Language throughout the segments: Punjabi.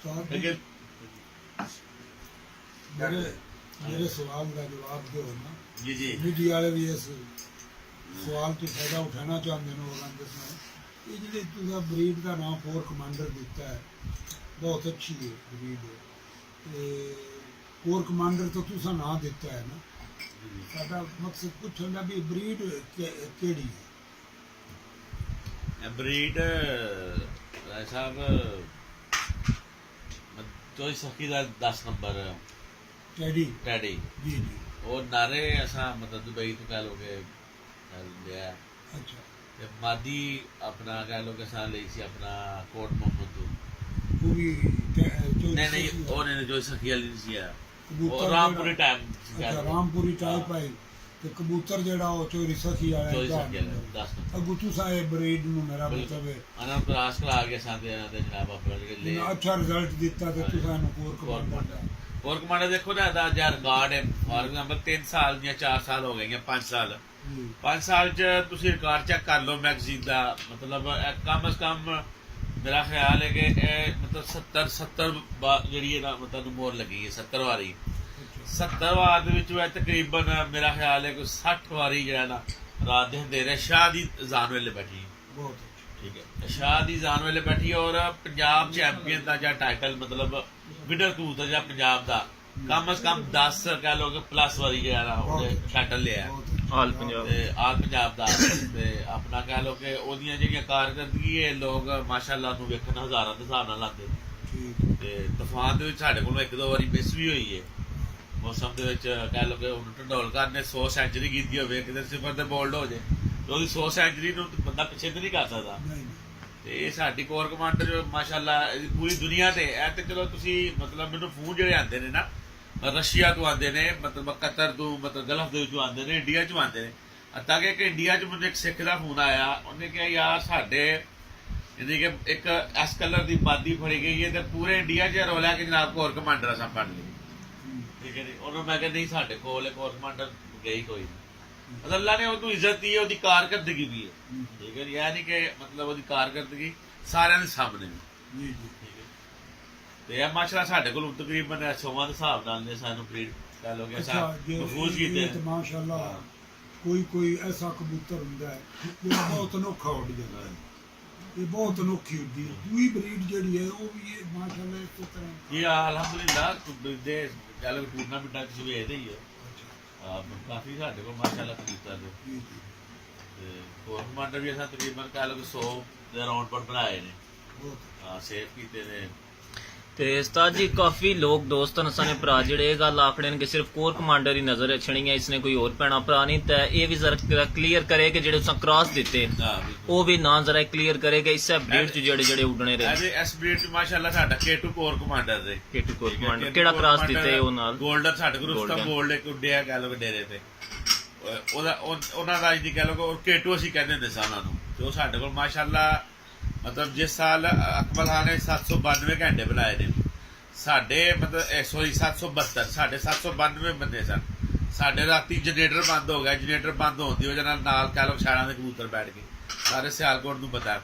उस्ताद जी, मेरे सवाल का जवाब दो ना जी जी मीडिया वाले भी इस सवाल तो फायदा उठाना चाहते हैं। वो ये जी तुसा ब्रीड का नाम कोर कमांडर दिता है, बहुत अच्छी है ब्रीड है। कोर कमांडर तो तुसा ना दिता है ना, साडा मकसद पूछने का भी ब्रीड केड़ी है? ब्रीड साहब चोई सखी का 10 नंबर टेडी टैडी जी जी। और नारे असा मतलब दुबई तो कह लोगे लिया। अच्छा ते मादी अपना कह लोगे असा ली सी अपना कोट मोहम्मद तो वो भी नहीं वो नहीं जो सखी वाली सी है वो कबूतर रामपुरी टाइम अच्छा रामपुरी टाइप है ते कबूतर जेड़ा वो चोरी सखी वाला चोरी सखी वाला 10 नंबर अगू तुसा ये ब्रीड नु मेरा मतलब है अना क्लास करा के साथ दे जनाब अपना ले अच्छा रिजल्ट दिता ते तुसा नु कोर कमांडर और कमांडर देखो ना दा यार रिकॉर्ड है फॉर एग्जांपल 3 साल या 4 साल हो गए या 5 साल 5 साल च तुसी रिकॉर्ड चेक कर लो मैगजीन दा मतलब कम से कम मेरा ख्याल है कि मतलब 70 ਜਿਹੜੀ ਇਹਦਾ मतलब मोर लगी है 70 ਵਾਰੀ 70 ਵਾਰ ਦੇ ਵਿੱਚ ਉਹ ਤਕਰੀਬਨ ਮੇਰਾ ਖਿਆਲ ਹੈ ਕੋਈ 60 ਵਾਰੀ ਜਿਹੜਾ ਨਾ ਰਾਤ ਦੇ ਹਨੇਰੇ ਸ਼ਾਹ ਦੀ ਜ਼ਾਨ ਵੇਲੇ ਬੈਠੀ बहुत ਠੀਕ ਹੈ ਸ਼ਾਹ ਦੀ ਜ਼ਾਨ ਵੇਲੇ ਬੈਠੀ ਔਰ ਪੰਜਾਬ ਚੈਂਪੀਅਨ ਦਾ ਜਾਂ ਟਾਈਟਲ मतलब ਵਿਨਰ ਟੂ ਦਾ ਜਾਂ ਪੰਜਾਬ ਦਾ ਕਮ ਸੇ ਕਮ 10 ਕਹਿ ਲੋ ਕਿ ਪਲੱਸ ਵਾਰੀ ਜਿਹੜਾ ਨਾ ਉਹਨੇ ਟਾਈਟਲ ਲਿਆ ਆਲ ਪੰਜਾਬ ਦਾ ਤੇ ਆਪਣਾ ਕਹਿ ਲੋ ਕਿ ਉਹਦੀਆਂ ਜਿਹੜੀਆਂ ਕਾਰਗਰਦਗੀ ਇਹ ਲੋਕ ਮਾਸ਼ਾਅੱਲਾ ਨੂੰ ਵੇਖਣ ਹਜ਼ਾਰਾਂ ਦੇ ਹਿਸਾਬ ਨਾਲ ਲਾਉਂਦੇ ਤੇ ਤੂਫਾਨ ਦੇ ਵਿੱਚ ਸਾਡੇ ਕੋਲੋਂ ਇੱਕ ਦੋ ਵਾਰੀ ਮਿਸ ਵੀ ਹੋਈ ਹੈ ਮੌਸਮ ਦੇ ਵਿੱਚ ਕਹਿ ਲੋ ਕਿ ਹੁਣ ਢੰਡੋਲਕਰ ਨੇ 100 ਸੈਂਚਰੀ ਕੀਤੀ ਹੋਵੇ ਕਿਤੇ ਸਿਫਰ ਤੇ ਬੋਲਡ ਹੋ ਜੇ ਤੇ ਉਹਦੀ 100 ਸੈਂਚਰੀ ਨੂੰ ਬੰਦਾ ਪਿੱਛੇ ਤੇ ਨਹੀਂ ਕਰ ਸਕਦਾ ਤੇ ਇਹ ਸਾਡੀ ਕੋਰ ਕਮਾਂਡਰ ਮਾਸ਼ਾਅੱਲਾ ਪੂਰੀ ਦੁਨੀਆ ਤੇ ਇਹ ਤੇ ਚਲੋ ਤੁਸੀਂ ਮਤਲਬ ਮੈਨੂੰ ਫੋਨ ਜਿਹੜੇ ਆਉਂਦੇ ਨੇ ਨਾ ਰਸ਼ੀਆ ਤੋਂ ਆਉਂਦੇ ਨੇ ਮਤਲਬ ਕਤਰ ਤੋਂ ਮਤਲਬ ਗਲਫ ਦੇ ਵਿੱਚੋਂ ਆਉਂਦੇ ਨੇ ਇੰਡੀਆ ਚੋਂ ਆਉਂਦੇ ਨੇ ਤਾਂ ਕਿ ਇੰਡੀਆ 'ਚ ਮੈਨੂੰ ਇੱਕ ਸਿੱਖ ਦਾ ਫੋਨ ਆਇਆ ਉਹਨੇ ਕਿਹਾ ਯਾਰ ਸਾਡੇ ਯਾਨੀ ਕਿ ਇੱਕ ਇਸ ਕਲਰ ਦੀ ਮਾਦੀ ਫੜੀ ਗਈ ਹੈ ਤੇ ਪੂਰੇ ਇੰਡੀਆ 'ਚ ਰੋਲਿਆ ਕਿ ਜਨਾਬ ਕੋਰ ਕਮਾਂਡਰ ਅਸਾਂ ਫੜ ਲਈ ਠੀਕ ਹੈ ਜੀ ਉਹਨੂੰ ਮੈਂ ਕਿਹਾ ਨਹੀਂ ਸਾਡੇ ਕੋਲ ਕੋਰ ਕਮਾਂਡਰ ਗਈ ਕੋਈ ਨਹੀਂ ਅੱਲਾਹ ਨੇ ਉਹਨੂੰ ਇੱਜ਼ਤ ਦੀ ਹੈ ਉਹਦੀ ਕਾਰਕਰਦਗੀ ਵੀ ਹੈ ਠੀਕ ਹੈ ਜੀ ਇਹ ਨਹੀਂ ਕਿ ਮਤਲਬ ਉਹਦੀ ਕਾਰਕਰਦਗੀ ਸਾਰਿਆਂ ਦੇ ਸਾਹਮਣੇ ਜੀ ਜੀ ਤੇ ਇਹ ਮਾਸ਼ਾਅੱਲਾ ਸਾਡੇ ਕੋਲ ਤਕਰੀਬਨ ਸ਼ੋਵਾਂ ਦੇ ਹਿਸਾਬ ਨਾਲ ਨੇ ਸਾਨੂੰ ਬਰੀਡ ਕਹ ਲੋਗੇ ਮਹਿਫੂਜ਼ ਕੀਤੇ ਤੇ ਮਾਸ਼ਾਅੱਲਾ ਕੋਈ ਐਸਾ ਕਬੂਤਰ ਹੁੰਦਾ ਹੈ ਜਿਹੜਾ ਬਹੁਤ ਅਨੋਖਾ ਉੱਡ ਜਾਂਦਾ ਹੈ ਇਹ ਬਹੁਤ ਅਨੋਖੀ ਹੁੰਦੀ ਹੈ ਦੂਈ ਬਰੀਡ ਜਿਹੜੀ ਹੈ ਉਹ ਵੀ ਇਹ ਮਾਸ਼ਾਅੱਲਾ ਇਸ ਤਰ੍ਹਾਂ ਇਹ ਅਲਹਮਦੁਲਿਲਾ ਦੇ ਕਹ ਲੋਗੇ ਟੂਰਨਾਮੈਂਟਾਂ 'ਚ ਵੇਚਦੇ ਹੀ ਹੈ ਕਾਫੀ ਸਾਡੇ ਕੋਲ ਮਾਸ਼ਾਅੱਲਾ ਕਬੂਤਰ ਨੇ ਤੇ ਕੋਰ ਕਮਾਂਡਰ ਵੀ ਅਸਾਂ ਤਕਰੀਬਨ ਕਹ ਲੋਗੇ 100 ਦੇ ਅਰਾਊਂਡ ਪਰ ਬਣਾਏ ਨੇ ਸੇਵ ਕੀਤੇ ਨੇ ਤੇ ਉਸਤਾਦ ਜੀ ਕਾਫੀ ਲੋਕ ਦੋਸਤ ਨੇ ਸਾਨੇ ਭਰਾ ਜਿਹੜੇ ਇਹ ਗੱਲ ਆਖੜੇ ਨੇ ਕਿ ਸਿਰਫ ਕੋਰ ਕਮਾਂਡਰ ਹੀ ਨਜ਼ਰ ਛਣੀ ਹੈ ਇਸਨੇ ਕੋਈ ਹੋਰ ਪੈਣਾ ਭਰਾ ਨਹੀਂ ਤਾਂ ਇਹ ਵੀ ਜ਼ਰਾ ਕਲੀਅਰ ਕਰੇ ਕਿ ਜਿਹੜੇ ਉਸਾਂ ਕ੍ਰਾਸ ਦਿੱਤੇ ਉਹ ਵੀ ਨਾ ਜ਼ਰਾ ਕਲੀਅਰ ਕਰੇ ਕਿ ਇਸ ਬਰੀਡ ਚ ਜਿਹੜੇ ਉੱਡਣੇ ਰਹੇ ਇਸ ਬਰੀਡ ਚ ਮਾਸ਼ਾਅੱਲਾ ਸਾਡਾ K2 ਕੋਰ ਕਮਾਂਡਰ ਦੇ K2 ਕੋਰ ਕਮਾਂਡਰ ਕਿਹੜਾ ਕ੍ਰਾਸ ਦਿੱਤੇ ਉਹ ਨਾਲ ਗੋਲਡਨ ਸਾਡੇ ਕੋਲ ਰੁਸਤਮ ਗੋਲਡ ਇੱਕ ਉੱਡਿਆ ਕਹਿ ਲੋ ਡੇਰੇ ਤੇ ਉਹਨਾਂ ਦਾ ਜੀ ਕਹਿ ਲੋ K2 ਅਸੀਂ ਕਹਿੰਦੇ ਹੁੰਦੇ ਸਾਂ ਉਹਨਾਂ ਨੂੰ ਤੇ ਉਹ ਸਾਡੇ ਕੋਲ ਮਾਸ਼ਾਅੱਲਾ मतलब जिस साल अकबर खान ने 792 घंटे बनाए ने साढ़े मतलब सॉरी 772 साढ़े 792 बंदे सन साढ़े राती जनरेटर बंद हो गया जनरेटर बंद होने की वजह नाल कह लो शहरों के कबूतर बैठ गए सारे सियालकोट को पता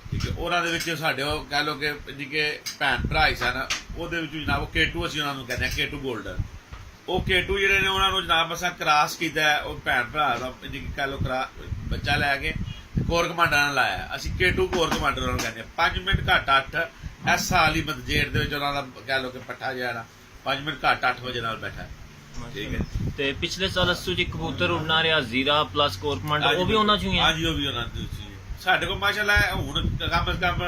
ठीक है उन्होंने साढ़े कह लो कि जी के भैन भरा सन वो जनाब K2 असीं उन्होंने कहते हैं K2 गोल्डन वो K2 जिहड़े ने उन्होंने जनाब असां क्रॉस किया भैन भरा का जी कह लो बच्चा लैके कोर कमांडर ने लाया ਅਸੀਂ K2 ਕੋਰ ਕਮਾਂਡਰ ਨੂੰ ਕਹਿੰਦੇ 5 ਮਿੰਟ ਘੱਟ 8 ਇਸ ਸਾਲ ਹੀ ਮਤ ਜੇੜ ਦੇ ਵਿੱਚ ਉਹਨਾਂ ਦਾ ਕਹਿ ਲੋ ਕਿ ਪੱਠਾ ਜਿਹੜਾ 5 ਮਿੰਟ ਘੱਟ 8 ਵਜੇ ਨਾਲ ਬੈਠਾ ਠੀਕ ਹੈ ਤੇ ਪਿਛਲੇ ਸਾਲ ਅਸੂ ਜੀ ਕਬੂਤਰ ਉੱਡਣਾ ਰਿਹਾ ਜ਼ੀਰਾ ਪਲੱਸ ਕੋਰ ਕਮਾਂਡਰ ਉਹ ਵੀ ਉਹਨਾਂ ਚੋਂ ਹੀ ਹੈ ਹਾਂਜੀ ਉਹ ਵੀ ਉਹਨਾਂ ਚੋਂ ਸੀ ਸਾਡੇ ਕੋਲ ਮਾਸ਼ਾਅੱਲਾ ਹੁਣ ਕਮ ਸੇ ਕਮ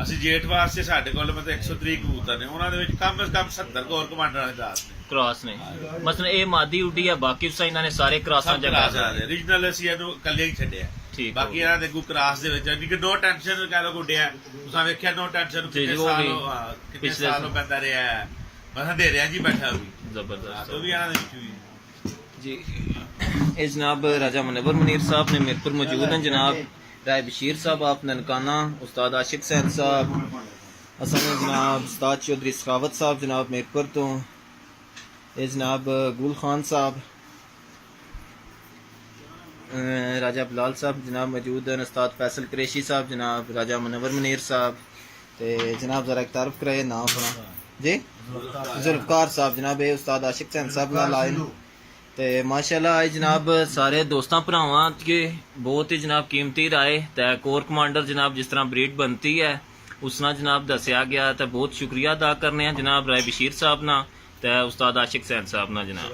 ਅਸੀਂ ਜੇਠ ਵਾਸਤੇ ਸਾਡੇ ਕੋਲ ਮਤਲਬ 130 ਕਬੂਤਰ ਨੇ ਉਹਨਾਂ ਦੇ ਵਿੱਚ ਕਮ ਸੇ ਕਮ 70 ਕੋਰ ਕਮਾਂਡਰਾਂ ਦੇ ਦਾਸ ਨੇ ਕ੍ਰਾਸ ਨੇ ਮਤਲਬ ਇਹ ਮਾਦੀ ਉੱਡੀ ਆ ਬਾਕੀ ਉਸ ਇਹਨਾਂ ਨੇ ਸਾਰੇ ਕ੍ਰਾਸਾਂ ਜਗ੍ਹਾ ਰੀਜਨਲ ਅਸੀਂ ਇਹਨੂੰ ਇਕੱਲੇ ਹੀ ਛੱਡਿਆ ਬਾਕੀ ਇਹਨਾਂ ਦੇ ਕੋ ਕ੍ਰਾਸ ਦੇ ਵਿੱਚ ਕਿ ਨੋ ਟੈਨਸ਼ਨ ਕਹਿ ਲੋ ਗੁੱਡਿਆ ਤੁਸੀਂ ਵੇਖਿਆ ਨੋ ਟੈਨਸ਼ਨ ਕਿੰਨੇ ਸਾਲ ਪੈਂਦਾ ਰਿਹਾ ਬਸ ਹਨੇਰਿਆਂ ਜੀ ਬੈਠਾ ਵੀ ਜ਼ਬਰਦਸਤ ਉਹ ਵੀ ਇਹਨਾਂ ਦੇ ਵਿੱਚ ਜੀ ਇਹ ਜਨਾਬ ਰਾਜਾ ਮੁਨੱਵਰ ਮੁਨੀਰ ਸਾਹਿਬ ਨੇ ਮਿਰਪੁਰ ਮੌਜੂਦ ਹਨ ਜਨਾਬ ਰਾਏ ਬਸ਼ੀਰ ਸਾਹਿਬ ਆਪ ਨਨਕਾना ਉਸਤਾਦ ਆशिक सैन साहब असल जनाब उस्ताद चौधरी सखावत साहब जनाब मिरपुर तो ये जनाब गुल खान साहब राजा बिलाल साहब जनाब मौजूद हैं उस्ताद फैसल कुरैशी साहब जनाब राजा मुनव्वर मुनीर साहब ते जनाब जरा एक तारुफ कराइए नाम अपना जी जुल्फकार साहब जनाब ये उस्ताद आशिक हुसैन साहब नाल आए न ते माशाल्लाह आज जनाब सारे दोस्तां भरावां के बहुत ही जनाब कीमती राय ते कोर कमांडर जनाब जिस तरह ब्रीड बनती है उस तरह जनाब दसिया गया ते बहुत शुक्रिया अदा करने हैं जनाब राय बशीर साहब ना ते उस्ताद आशिक हुसैन साहब ना जनाब।